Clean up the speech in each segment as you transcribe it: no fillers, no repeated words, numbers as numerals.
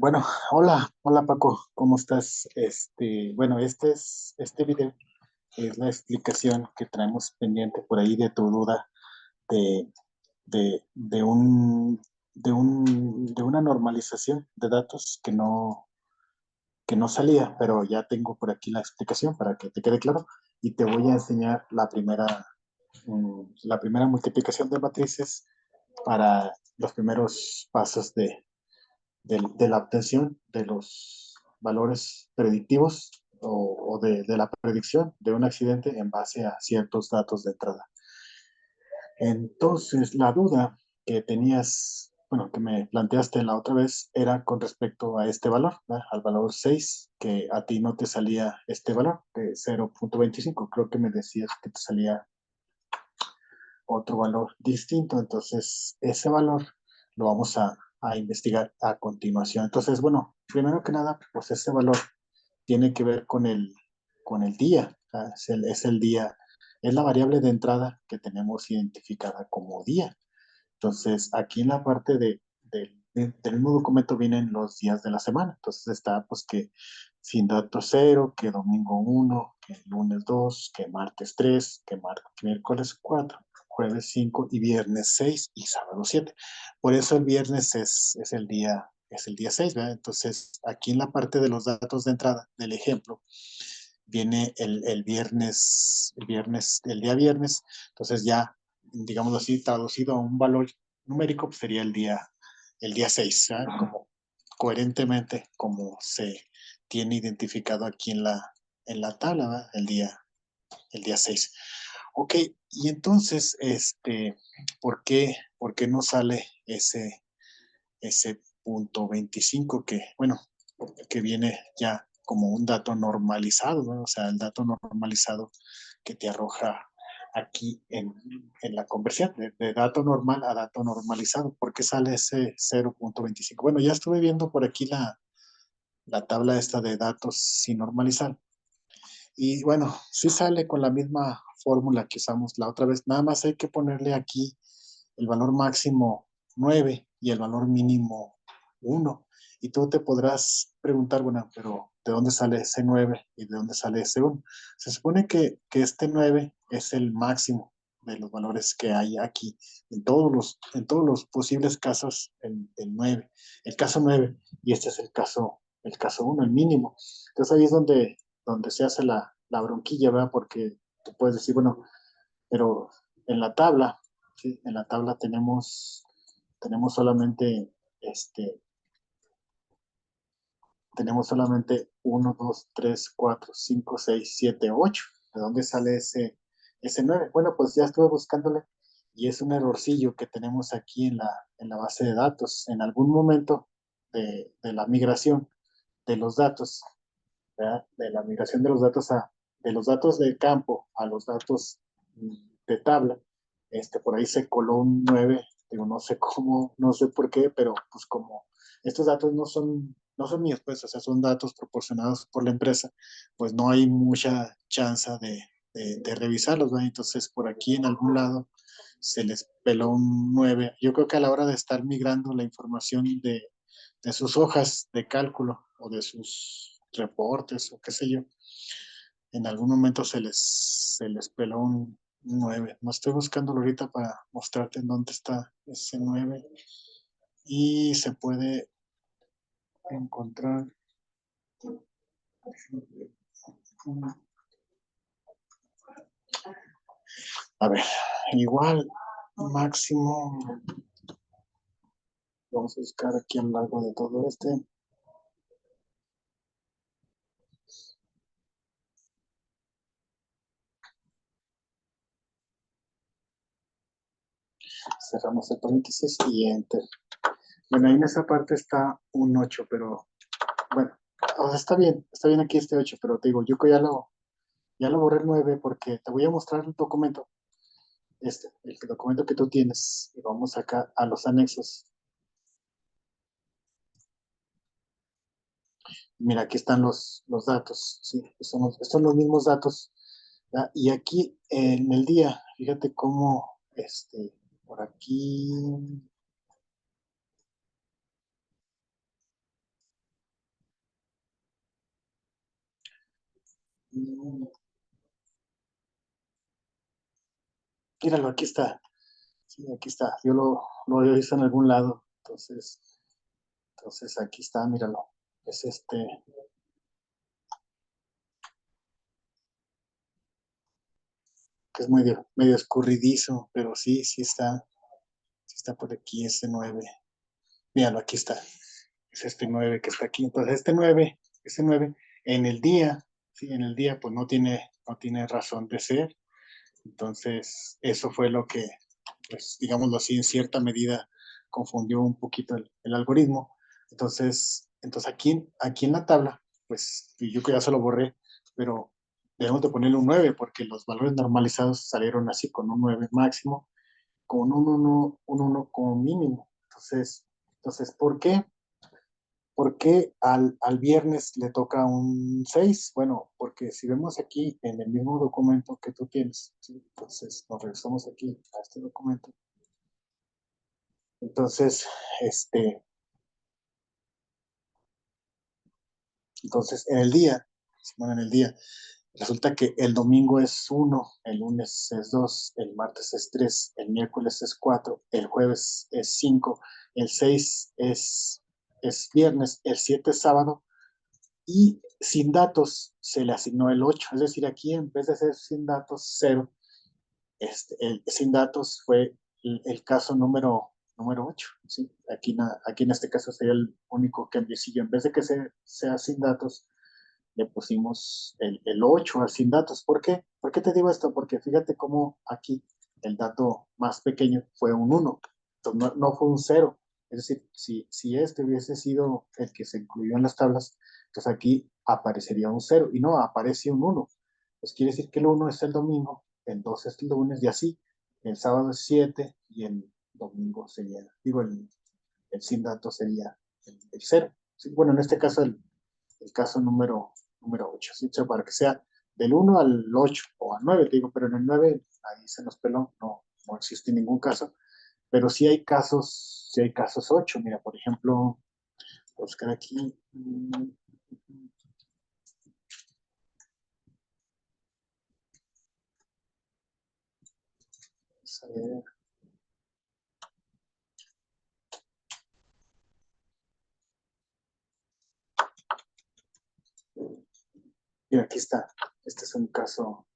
Bueno, hola Paco, ¿cómo estás? Bueno, este video es la explicación que traemos pendiente por ahí de tu duda de, de de una normalización de datos que no salía, pero ya tengo por aquí la explicación para que te quede claro y te voy a enseñar la primera multiplicación de matrices para los primeros pasos de la obtención de los valores predictivos o de la predicción de un accidente en base a ciertos datos de entrada. Entonces, la duda que tenías, bueno, que me planteaste la otra vez era con respecto a este valor, ¿verdad? Al valor 6 que a ti no te salía este valor de 0.25. Creo que me decías que te salía otro valor distinto. Entonces, ese valor lo vamos a investigar a continuación. Entonces, bueno, primero que nada, pues ese valor tiene que ver con el día. ¿Ah? Es el día, es la variable de entrada que tenemos identificada como día. Entonces, aquí en la parte del mismo documento vienen los días de la semana. Entonces está pues que sin dato cero, que domingo uno, que lunes 2, que martes 3, que miércoles 4, jueves 5 y viernes 6 y sábado 7. Por eso el viernes es el día 6, ¿verdad? Entonces, aquí en la parte de los datos de entrada del ejemplo, viene el día viernes. Entonces ya, digámoslo así, traducido a un valor numérico, pues sería el día 6, ¿eh? Como coherentemente como se tiene identificado aquí en la tabla, ¿verdad? El día 6. Ok, y entonces, por qué no sale ese punto 25 que, bueno, que viene ya como un dato normalizado, ¿no? O sea, el dato normalizado que te arroja aquí en la conversión de dato normal a dato normalizado. ¿Por qué sale ese 0.25? Bueno, ya estuve viendo por aquí la tabla esta de datos sin normalizar. Y bueno, sí sale con la misma fórmula que usamos la otra vez. Nada más hay que ponerle aquí el valor máximo 9 y el valor mínimo 1. Y tú te podrás preguntar, bueno, pero ¿de dónde sale ese 9 y de dónde sale ese 1? Se supone que este 9 es el máximo de los valores que hay aquí. En todos los posibles casos, el 9, el caso 9, y este es el caso 1, el mínimo. Entonces ahí es donde se hace la bronquilla, ¿verdad? Porque tú puedes decir, bueno, pero en la tabla, ¿sí? En la tabla tenemos solamente, este, tenemos solamente uno 2 3 4 5 6 7 8. ¿De dónde sale ese 9? Bueno, pues ya estuve buscándole y es un errorcillo que tenemos aquí en la base de datos. En algún momento de la migración de los datos, ¿verdad? De la migración de los datos de los datos de campo a los datos de tabla, por ahí se coló un 9. Digo, no sé cómo, no sé por qué, pero pues como estos datos no son míos, pues, o sea, son datos proporcionados por la empresa, pues no hay mucha chance de revisarlos, ¿verdad? Entonces, por aquí en algún lado se les peló un 9. Yo creo que a la hora de estar migrando la información de sus hojas de cálculo o de sus reportes o qué sé yo, en algún momento se les peló un 9. No estoy buscándolo ahorita para mostrarte en dónde está ese 9 y se puede encontrar. A ver, igual máximo, vamos a buscar aquí a lo largo de todo cerramos el paréntesis y enter. Bueno, ahí en esa parte está un 8, pero bueno, o sea, está bien aquí este 8, pero te digo, yo que ya lo borré el 9 porque te voy a mostrar el documento, el documento que tú tienes, y vamos acá a los anexos. Mira, aquí están los datos, ¿sí? Son los mismos datos, ¿verdad? Y aquí en el día, fíjate cómo, por aquí, Mm, Míralo, aquí está. Sí, aquí está. Yo lo había visto en algún lado. Entonces aquí está, míralo. Es que es medio escurridizo, pero sí está por aquí, este 9. Míralo, aquí está. Es este 9 que está aquí. Entonces, este 9 en el día, sí, en el día, pues no tiene razón de ser. Entonces, eso fue lo que, pues, digámoslo así, en cierta medida confundió un poquito el algoritmo. Entonces aquí en la tabla, pues, y yo que ya se lo borré, pero debemos de ponerle un 9 porque los valores normalizados salieron así con un 9 máximo, con un uno como mínimo. Entonces, ¿por qué? ¿Por qué al viernes le toca un 6? Bueno, porque si vemos aquí en el mismo documento que tú tienes, ¿sí? Entonces nos regresamos aquí a este documento. Entonces, este, entonces en el día, bueno, en el día, resulta que el domingo es 1, el lunes es 2, el martes es 3, el miércoles es 4, el jueves es 5, el 6 es viernes, el 7 es sábado, y sin datos se le asignó el 8. Es decir, aquí en vez de ser sin datos 0, el sin datos fue el caso número 8. ¿Sí? Aquí en este caso sería el único cambiecillo. En vez de que sea sin datos, le pusimos el 8 al sin datos. ¿Por qué? ¿Por qué te digo esto? Porque fíjate cómo aquí el dato más pequeño fue un 1. Entonces, no fue un 0. Es decir, si este hubiese sido el que se incluyó en las tablas, pues aquí aparecería un 0 y no, aparece un 1. Pues quiere decir que el 1 es el domingo, el 2 es el lunes y así. El sábado es 7 y el domingo sería, digo, el sin datos sería el 0. ¿Sí? Bueno, en este caso el caso número 8, ¿sí? O sea, para que sea del 1 al 8 o al 9, te digo, pero en el 9 ahí se nos peló, no existe ningún caso, pero sí hay casos 8. Mira, por ejemplo, buscar aquí, vamos a ver, mira, aquí está, este es un caso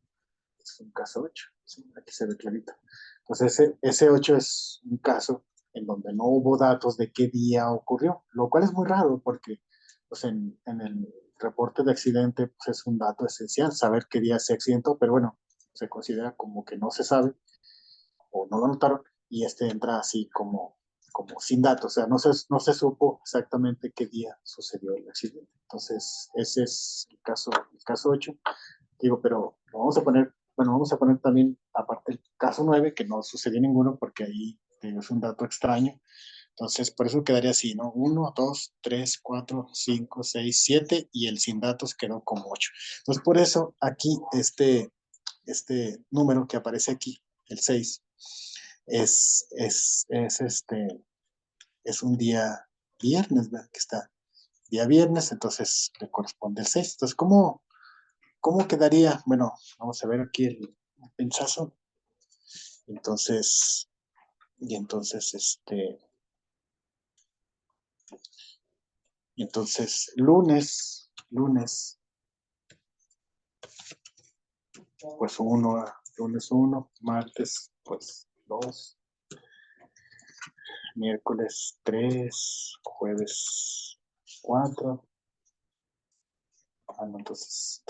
8, ¿sí? Aquí se ve clarito. Entonces, ese 8 es un caso en donde no hubo datos de qué día ocurrió, lo cual es muy raro porque pues, en el reporte de accidente pues, es un dato esencial, saber qué día se accidentó, pero bueno, se considera como que no se sabe o no lo notaron y este entra así como sin datos, o sea, no se supo exactamente qué día sucedió el accidente. Entonces, ese es el caso 8. Digo, pero lo vamos a poner, bueno, vamos a poner también, aparte el caso 9 que no sucedió ninguno porque ahí es un dato extraño. Entonces, por eso quedaría así, ¿no? Uno, 2, 3, 4, 5, 6, 7 y el sin datos quedó como 8. Entonces, por eso aquí este número que aparece aquí, el 6, es un día viernes, ¿verdad? Que está día viernes, entonces le corresponde el 6. Entonces, ¿cómo quedaría? Bueno, vamos a ver aquí el pinchazo. Entonces, y entonces, y entonces, lunes, pues lunes uno, martes, pues 2, miércoles 3, jueves 4. No, entonces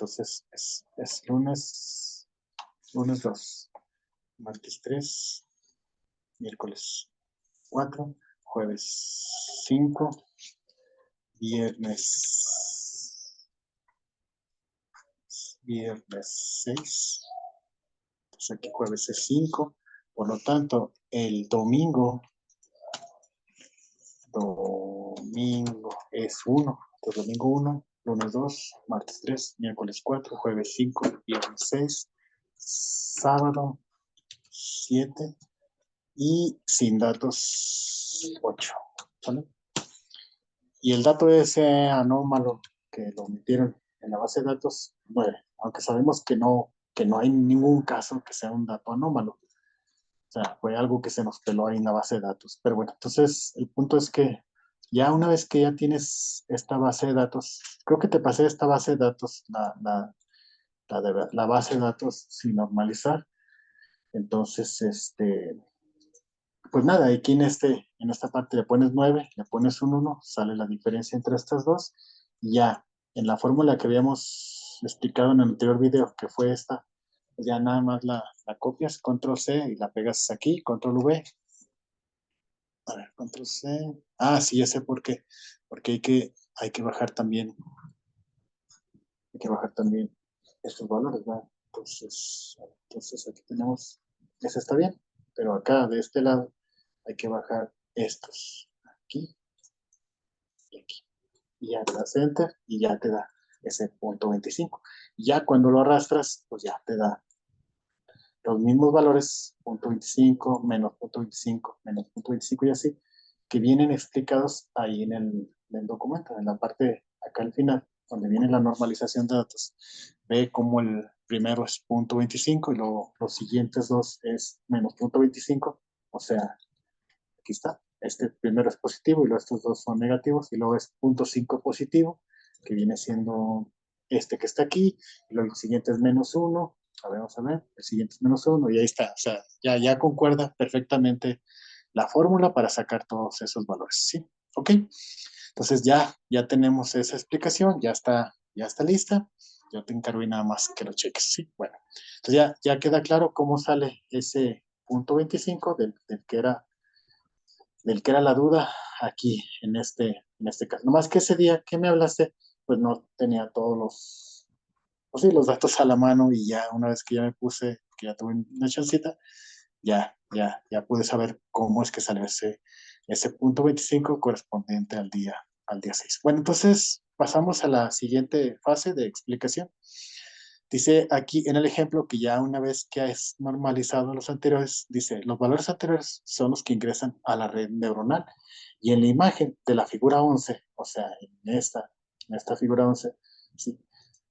es lunes 2, martes 3, miércoles 4, jueves 5, viernes viernes 6, entonces aquí jueves es 5, por lo tanto, el domingo es 1, entonces domingo 1, lunes 2, martes 3, miércoles 4, jueves 5, viernes 6, sábado 7 y sin datos 8. ¿Vale? Y el dato ese anómalo que lo metieron en la base de datos 9, aunque sabemos que no hay ningún caso que sea un dato anómalo. O sea, fue algo que se nos peló ahí en la base de datos. Pero bueno, entonces el punto es que ya una vez que ya tienes esta base de datos, creo que te pasé esta base de datos, la base de datos sin normalizar. Entonces, pues nada, aquí en esta parte le pones 9, le pones un 1, sale la diferencia entre estas dos. Y ya, en la fórmula que habíamos explicado en el anterior video, que fue esta, pues ya nada más la copias, control C y la pegas aquí, control V. A ver, control C. Ah, sí, ya sé por qué. Porque hay que bajar también, estos valores, ¿verdad? Entonces aquí tenemos, ese está bien, pero acá de este lado hay que bajar estos, aquí y aquí. Y ya te das enter y ya te da ese punto 25. Ya cuando lo arrastras, pues ya te da los mismos valores, punto 25, menos punto 25, menos punto 25 y así, que vienen explicados ahí en el documento, en la parte acá al final, donde viene la normalización de datos. Ve como el primero es punto 25 y luego los siguientes dos es menos punto 25, o sea, aquí está. Este primero es positivo y luego estos dos son negativos y luego es punto 5 positivo, que viene siendo este que está aquí, y luego el siguiente es menos 1, a ver, vamos a ver, el siguiente es menos 1 y ahí está, o sea, ya concuerda perfectamente la fórmula para sacar todos esos valores, ¿sí? ¿Ok? Entonces ya tenemos esa explicación, ya está lista, yo te encargo y nada más que lo cheques, ¿sí? Bueno, entonces ya queda claro cómo sale ese punto 25 del que era la duda aquí en este caso. Nomás que ese día que me hablaste, pues no tenía todos pues sí, los datos a la mano y ya una vez que ya me puse, que ya tuve una chancita, ya pude saber cómo es que salió ese punto 25 correspondiente al día 6. Bueno, entonces pasamos a la siguiente fase de explicación. Dice aquí en el ejemplo que ya una vez que has normalizado los anteriores, dice, los valores anteriores son los que ingresan a la red neuronal. Y en la imagen de la figura 11, o sea, en esta figura 11, sí,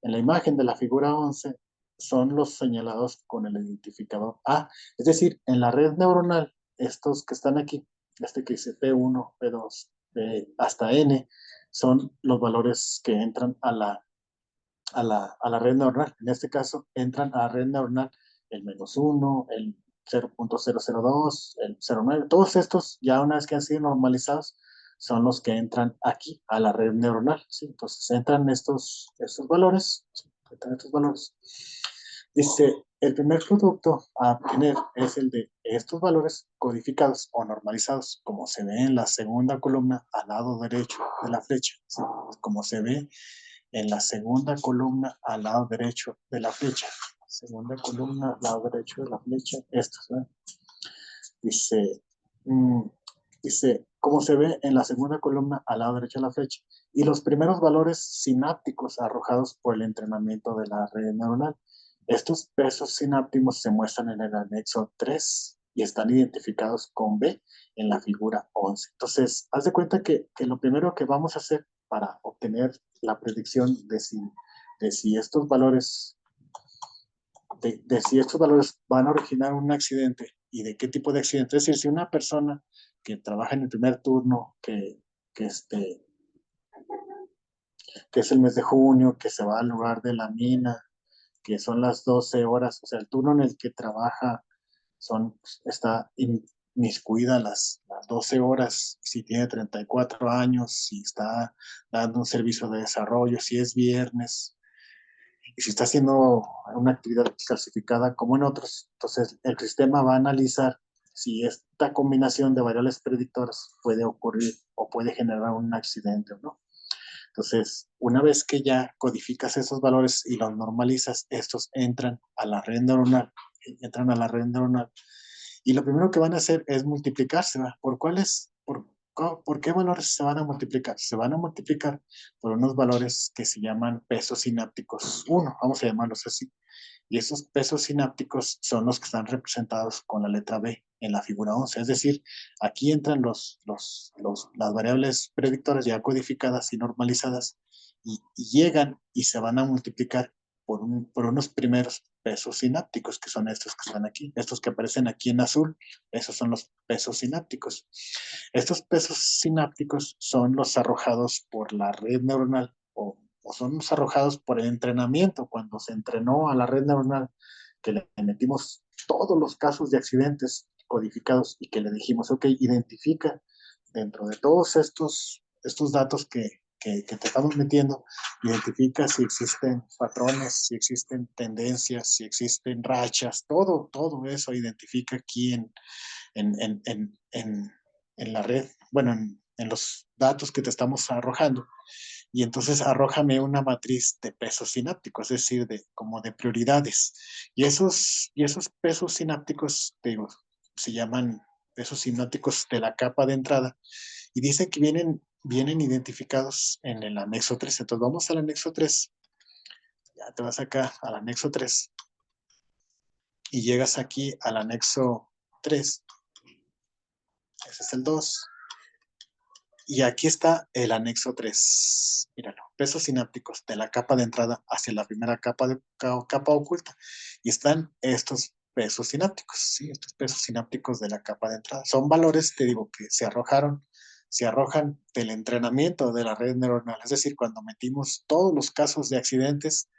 en la imagen de la figura 11 son los señalados con el identificador A. Es decir, en la red neuronal, estos que están aquí, este que dice P1, P2, hasta N, son los valores que entran a la red neuronal. En este caso, entran a la red neuronal el menos 1, el 0.002, el 0.9. Todos estos, ya una vez que han sido normalizados, son los que entran aquí a la red neuronal. ¿Sí? Entonces, entran estos valores. ¿Sí? Entran estos valores. Dice, el primer producto a obtener es el de estos valores codificados o normalizados, como se ve en la segunda columna al lado derecho de la flecha. ¿Sí? Como se ve en la segunda columna al lado derecho de la flecha. Segunda columna al lado derecho de la flecha, esta, ¿verdad? Dice, mm, dice, como se ve en la segunda columna al lado derecho de la flecha. Y los primeros valores sinápticos arrojados por el entrenamiento de la red neuronal. Estos pesos sinápticos se muestran en el anexo 3 y están identificados con B en la figura 11. Entonces, haz de cuenta que lo primero que vamos a hacer para obtener la predicción de si estos valores de si estos valores van a originar un accidente y de qué tipo de accidente. Es decir, si una persona que trabaja en el primer turno, que, este, que es el mes de junio, que se va al lugar de la mina, que son las 12 horas, o sea, el turno en el que trabaja está inmiscuida las 12 horas, si tiene 34 años, si está dando un servicio de desarrollo, si es viernes, y si está haciendo una actividad clasificada como en otros, entonces el sistema va a analizar si esta combinación de variables predictoras puede ocurrir o puede generar un accidente o no. Entonces, una vez que ya codificas esos valores y los normalizas, estos entran a la red neuronal y lo primero que van a hacer es multiplicarse, ¿va? ¿Por cuáles? ¿Por qué valores se van a multiplicar? Se van a multiplicar por unos valores que se llaman pesos sinápticos 1, vamos a llamarlos así. Y esos pesos sinápticos son los que están representados con la letra B en la figura 11. Es decir, aquí entran las variables predictoras ya codificadas y normalizadas y llegan y se van a multiplicar por unos primeros pesos sinápticos, que son estos que están aquí, estos que aparecen aquí en azul, esos son los pesos sinápticos. Estos pesos sinápticos son los arrojados por la red neuronal o son los arrojados por el entrenamiento, cuando se entrenó a la red neuronal, que le metimos todos los casos de accidentes codificados y que le dijimos, ok, identifica dentro de todos estos datos que te estamos metiendo, identifica si existen patrones, si existen tendencias, si existen rachas, todo eso identifica aquí en, en, en, en, en la red, bueno, en los datos que te estamos arrojando. Y entonces arrójame una matriz de pesos sinápticos, es decir, como de prioridades. Y esos pesos sinápticos, digo, se llaman pesos sinápticos de la capa de entrada y dicen que vienen identificados en el anexo 3. Entonces vamos al anexo 3. Ya te vas acá al anexo 3 y llegas aquí al anexo 3. Ese es el 2. Y aquí está el anexo 3. Míralo, pesos sinápticos de la capa de entrada hacia la primera capa oculta. Y están estos pesos sinápticos, ¿sí? Estos pesos sinápticos de la capa de entrada. Son valores, te digo, que se arrojan del entrenamiento de la red neuronal. Es decir, cuando metimos todos los casos de accidentes,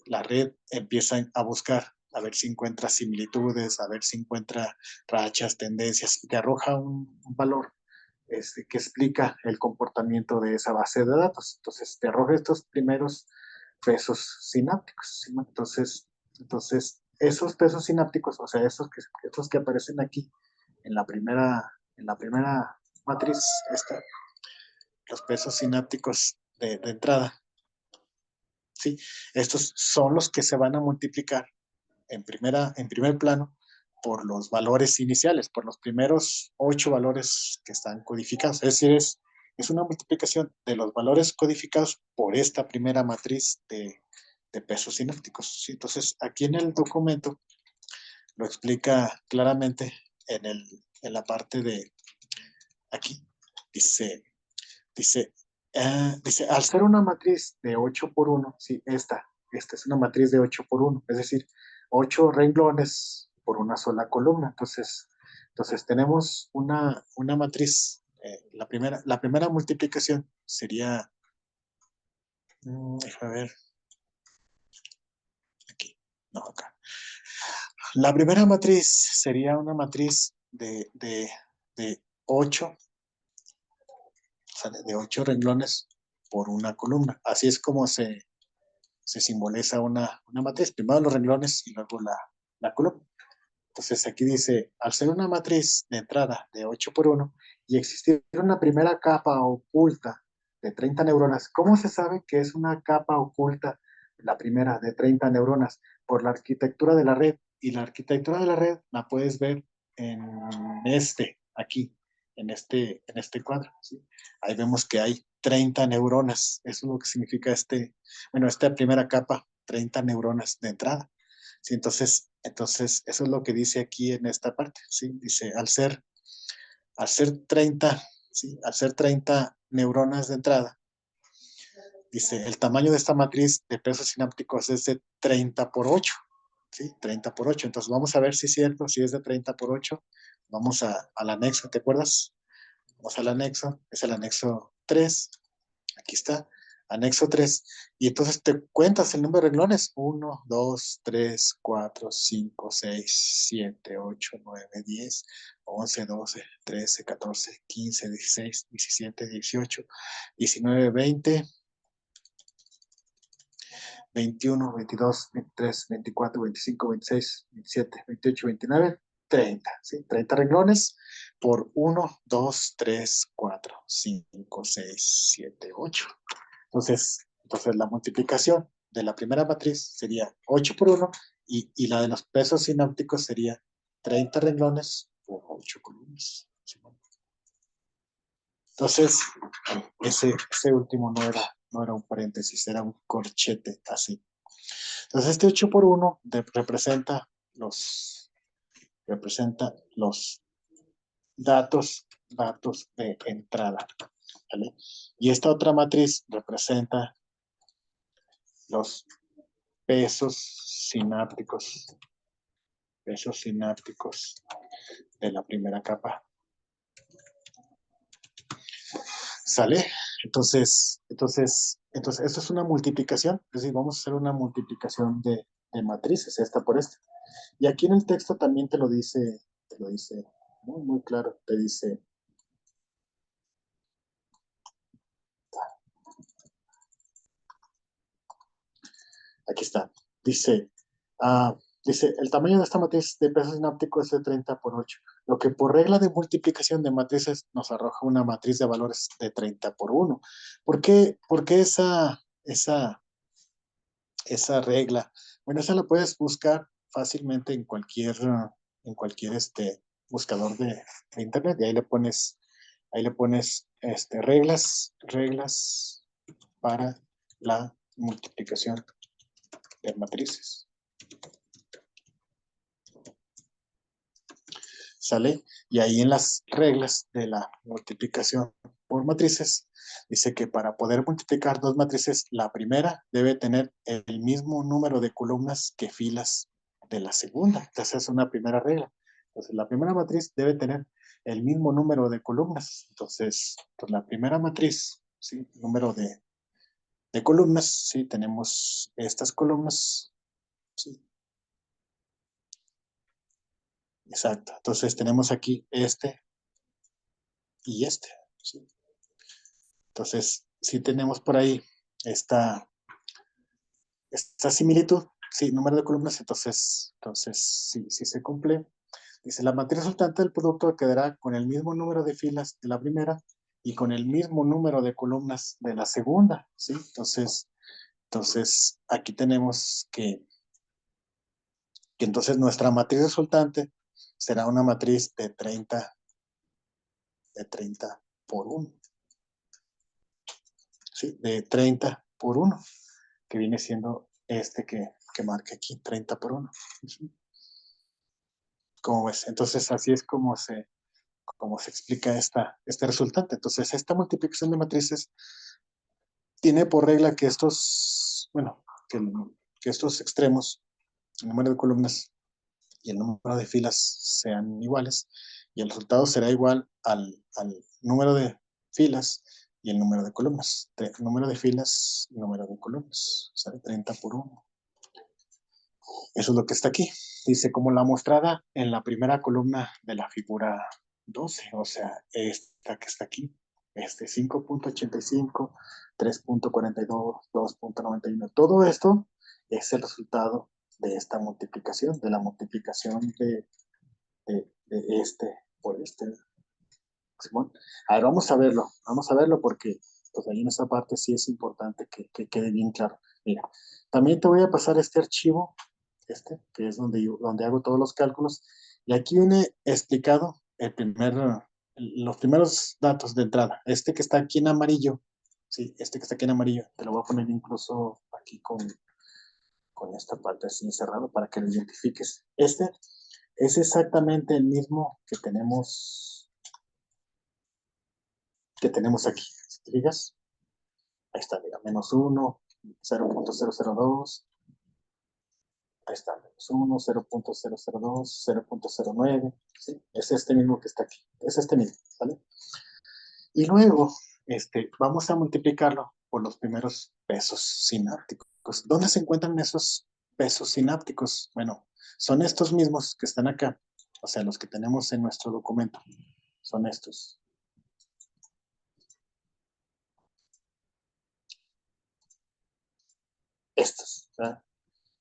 la red empieza a buscar, a ver si encuentra similitudes, a ver si encuentra rachas, tendencias, y te arroja un valor que explica el comportamiento de esa base de datos. Entonces, te arroja estos primeros pesos sinápticos. ¿Sí? Entonces, esos pesos sinápticos, o sea, estos que aparecen aquí en la primera matriz, los pesos sinápticos de entrada, ¿sí? Estos son los que se van a multiplicar en primer plano por los valores iniciales, por los primeros 8 valores que están codificados. Es decir, es una multiplicación de los valores codificados por esta primera matriz de pesos sinápticos. ¿Sí? Entonces, aquí en el documento lo explica claramente en la parte de aquí. Dice, al ser una matriz de 8 por 1, sí, esta es una matriz de 8 por 1, es decir, 8 renglones por una sola columna. Entonces tenemos una matriz, la primera multiplicación sería, déjame ver, aquí, no, acá. La primera matriz sería una matriz de 8, o sea, de 8 renglones por una columna. Así es como se simboliza una matriz. Primero los renglones y luego la columna. Entonces aquí dice, al ser una matriz de entrada de 8 por 1 y existir una primera capa oculta de 30 neuronas, ¿cómo se sabe que es una capa oculta, la primera de 30 neuronas? Por la arquitectura de la red. Y la arquitectura de la red la puedes ver aquí, en este cuadro. ¿Sí? Ahí vemos que hay 30 neuronas. Eso es lo que significa esta primera capa, 30 neuronas de entrada. ¿Sí? Entonces, eso es lo que dice aquí en esta parte. ¿Sí? Dice, al ser 30, ¿sí? Al ser 30 neuronas de entrada, dice, el tamaño de esta matriz de pesos sinápticos es de 30 por 8. ¿Sí? 30 por 8. Entonces, vamos a ver si es cierto, si es de 30 por 8. Vamos al anexo, ¿te acuerdas? Vamos al anexo, es el anexo 3. Aquí está, anexo 3. Y entonces te cuentas el número de renglones. 1, 2, 3, 4, 5, 6, 7, 8, 9, 10, 11, 12, 13, 14, 15, 16, 17, 18, 19, 20, 21, 22, 23, 24, 25, 26, 27, 28, 29, 30. ¿Sí? 30 renglones por 1, 2, 3, 4, 5, 6, 7, 8. Entonces la multiplicación de la primera matriz sería 8 por 1 y la de los pesos sinápticos sería 30 renglones por 8 columnas. Entonces, ese último no era un paréntesis, era un corchete así. Entonces, este 8 por 1 representa los datos de entrada. ¿vale? Y esta otra matriz representa los pesos sinápticos de la primera capa. ¿Sale? Entonces, esto es una multiplicación, es decir, vamos a hacer una multiplicación de matrices, esta por esta. Y aquí en el texto también te lo dice muy, muy claro, te dice, aquí está, dice, dice, el tamaño de esta matriz de peso sináptico es de 30 por 8, lo que por regla de multiplicación de matrices nos arroja una matriz de valores de 30 por 1. ¿Por qué esa regla? Bueno, esa la puedes buscar fácilmente en cualquier buscador de internet y ahí le pones reglas para la multiplicación de matrices. ¿Sale? Y ahí en las reglas de la multiplicación por matrices, dice que para poder multiplicar dos matrices, la primera debe tener el mismo número de columnas que filas de la segunda. Entonces es una primera regla. Entonces la primera matriz debe tener el mismo número de columnas. Entonces la primera matriz, ¿sí? Número de columnas, ¿sí? Tenemos estas columnas, ¿sí? Exacto. Entonces tenemos aquí este y este, ¿sí? Entonces, si tenemos por ahí esta, esta similitud, sí, número de columnas, entonces sí se cumple. Dice, la matriz resultante del producto quedará con el mismo número de filas de la primera y con el mismo número de columnas de la segunda, ¿sí? Entonces aquí tenemos que entonces nuestra matriz resultante será una matriz de 30 por 1, ¿sí? De 30 por 1, que viene siendo que marca aquí, 30 por 1. ¿Cómo ves? Entonces así es como se explica este resultante. Entonces esta multiplicación de matrices tiene por regla que que estos extremos, el número de columnas y el número de filas sean iguales y el resultado será igual al número de filas y el número de columnas. Número de filas y número de columnas. ¿Sale? 30 por 1. Eso es lo que está aquí. Dice, como la mostrada en la primera columna de la figura 12, o sea, esta que está aquí, 5.85, 3.42, 2.91. Todo esto es el resultado de esta multiplicación, de la multiplicación de este por este. Simón. A ver, vamos a verlo porque pues ahí en esta parte sí es importante que quede bien claro. Mira, también te voy a pasar este archivo, que es donde hago todos los cálculos, y aquí viene explicado los primeros datos de entrada. Este que está aquí en amarillo, sí, este que está aquí en amarillo, te lo voy a poner incluso aquí con esta parte así encerrado para que lo identifiques. Este es exactamente el mismo que tenemos aquí. Si te fijas, ahí está, mira, -1, 0.002, ahí está, -1, 0.002, 0.09, ¿sí? Es este mismo que está aquí, es este mismo, ¿vale? Y luego, vamos a multiplicarlo por los primeros pesos sinápticos. ¿Dónde se encuentran esos pesos sinápticos? Bueno, son estos mismos que están acá, o sea, los que tenemos en nuestro documento, son estos. Estos, ¿verdad?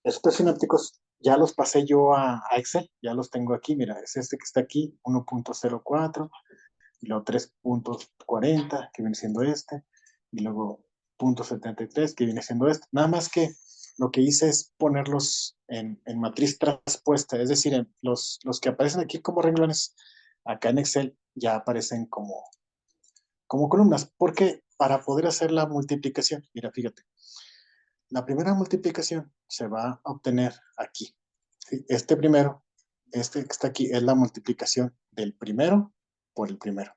Estos sinápticos ya los pasé yo a Excel, ya los tengo aquí, mira, es este que está aquí, 1.04, y luego 3.40, que viene siendo este, y luego 0.73, que viene siendo este. Nada más que lo que hice es ponerlos en matriz traspuesta, es decir, los que aparecen aquí como renglones, acá en Excel ya aparecen como columnas, porque para poder hacer la multiplicación, mira, fíjate, la primera multiplicación se va a obtener aquí. ¿Sí? Este que está aquí, es la multiplicación del primero por el primero.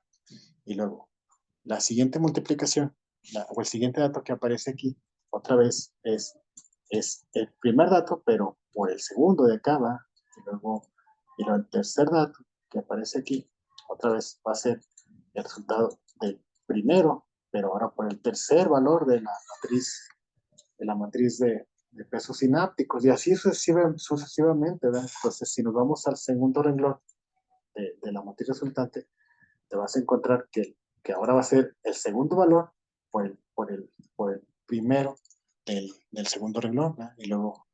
Y luego la siguiente multiplicación, o el siguiente dato que aparece aquí, otra vez es el primer dato, pero por el segundo de acá va, y luego el tercer dato que aparece aquí, otra vez va a ser el resultado del primero, pero ahora por el tercer valor de la matriz de pesos sinápticos, y así sucesivamente, ¿verdad? Entonces, si nos vamos al segundo renglón de la matriz resultante, te vas a encontrar que ahora va a ser el segundo valor por el primero del segundo renglón, ¿verdad? Y luego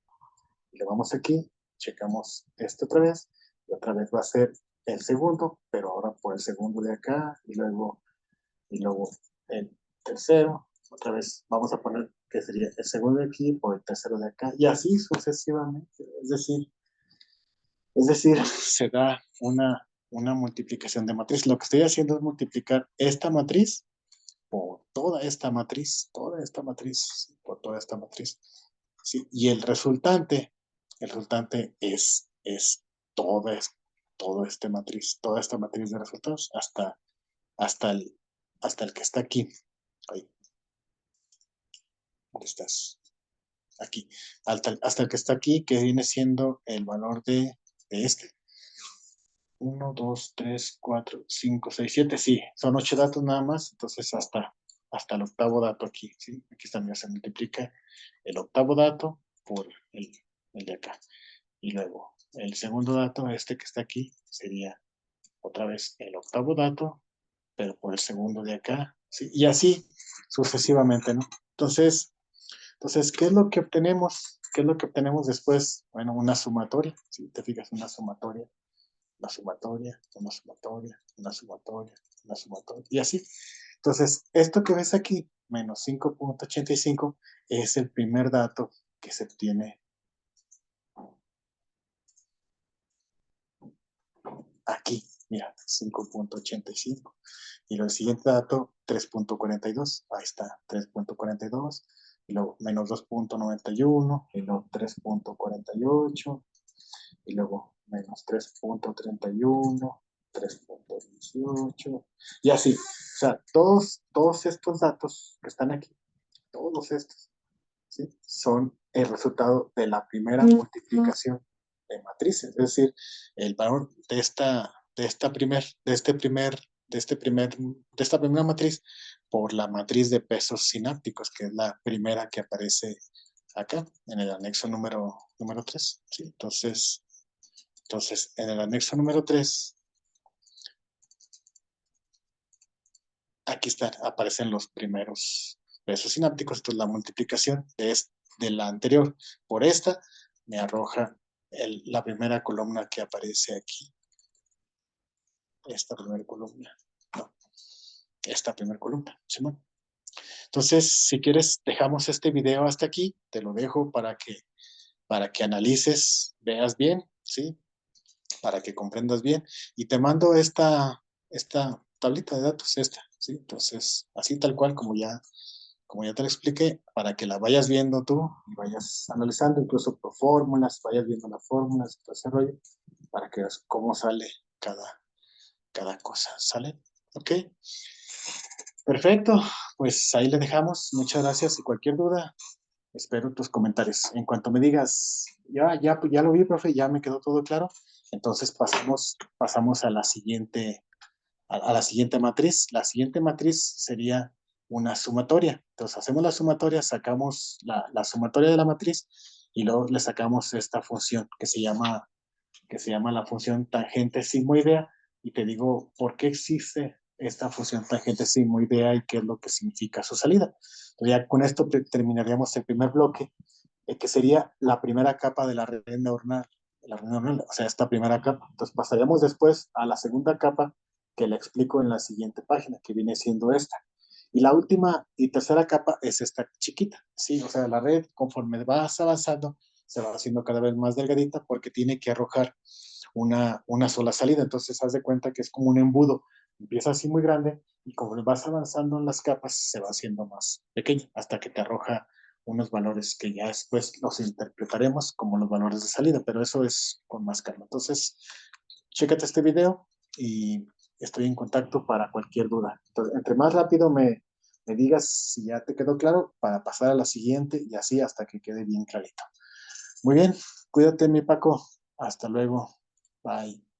le vamos aquí, checamos esto otra vez, y otra vez va a ser el segundo, pero ahora por el segundo de acá, y luego el tercero, otra vez vamos a poner que sería el segundo de aquí por el tercero de acá, y así sucesivamente. Es decir, se da una multiplicación de matriz. Lo que estoy haciendo es multiplicar esta matriz por toda esta matriz, por toda esta matriz. ¿Sí? Y el resultante es toda, toda esta matriz de resultados hasta el, hasta el que está aquí. Ahí, ¿dónde estás? Aquí. Hasta el que está aquí, que viene siendo el valor de este. 1, 2, 3, 4, 5, 6, 7, sí, son 8 datos nada más, entonces hasta el octavo dato aquí, ¿sí? Aquí también se multiplica el octavo dato por el de acá. Y luego el segundo dato, este que está aquí, sería otra vez el octavo dato, pero por el segundo de acá, ¿sí? Y así sucesivamente, ¿no? Entonces, ¿qué es lo que obtenemos? ¿Qué es lo que obtenemos después? Bueno, una sumatoria, si te fijas, una sumatoria, una sumatoria, y así. Entonces, esto que ves aquí, menos 5.85, es el primer dato que se obtiene aquí. Mira, 5.85. Y luego el siguiente dato, 3.42. Ahí está, 3.42. Y luego menos 2.91. Y luego 3.48. Y luego menos 3.31, 3.18, y así. O sea, todos estos datos que están aquí, todos estos, ¿sí? Son el resultado de la primera multiplicación de matrices. Es decir, el valor de esta primera matriz por la matriz de pesos sinápticos, que es la primera que aparece acá, en el anexo número 3. ¿Sí? Entonces, en el anexo número 3, aquí aparecen los primeros pesos sinápticos. Entonces, la multiplicación de la anterior por esta me arroja la primera columna que aparece aquí. Esta primera columna. No, esta primera columna. Simón. Entonces, si quieres, dejamos este video hasta aquí. Te lo dejo para que analices, veas bien, ¿sí? Para que comprendas bien. Y te mando esta tablita de datos, ¿sí? Entonces, así tal cual como ya te lo expliqué, para que la vayas viendo tú y vayas analizando, incluso por fórmulas, vayas viendo las fórmulas y todo ese rollo, para que veas cómo sale cada cosa, ¿sale? ¿Ok? Perfecto, pues ahí le dejamos. Muchas gracias y cualquier duda, espero tus comentarios. En cuanto me digas, ya lo vi, profe, ya me quedó todo claro, entonces pasamos a la siguiente matriz. La siguiente matriz sería una sumatoria. Entonces hacemos la sumatoria, sacamos la sumatoria de la matriz y luego le sacamos esta función que se llama la función tangente sigmoidea, y te digo por qué existe esta función tangente sigmoidea y qué es lo que significa su salida. Entonces ya con esto terminaríamos el primer bloque, que sería la primera capa de la red neuronal, o sea, esta primera capa. Entonces pasaríamos después a la segunda capa, que la explico en la siguiente página, que viene siendo esta. Y la última y tercera capa es esta chiquita, ¿sí? O sea, la red, conforme vas avanzando, se va haciendo cada vez más delgadita porque tiene que arrojar una sola salida. Entonces, haz de cuenta que es como un embudo. Empieza así muy grande y conforme vas avanzando en las capas, se va haciendo más pequeño hasta que te arroja unos valores que ya después los interpretaremos como los valores de salida, pero eso es con más calma. Entonces, chécate este video y estoy en contacto para cualquier duda. Entonces, entre más rápido me digas si ya te quedó claro para pasar a la siguiente y así hasta que quede bien clarito. Muy bien, cuídate, mi Paco. Hasta luego. Bye.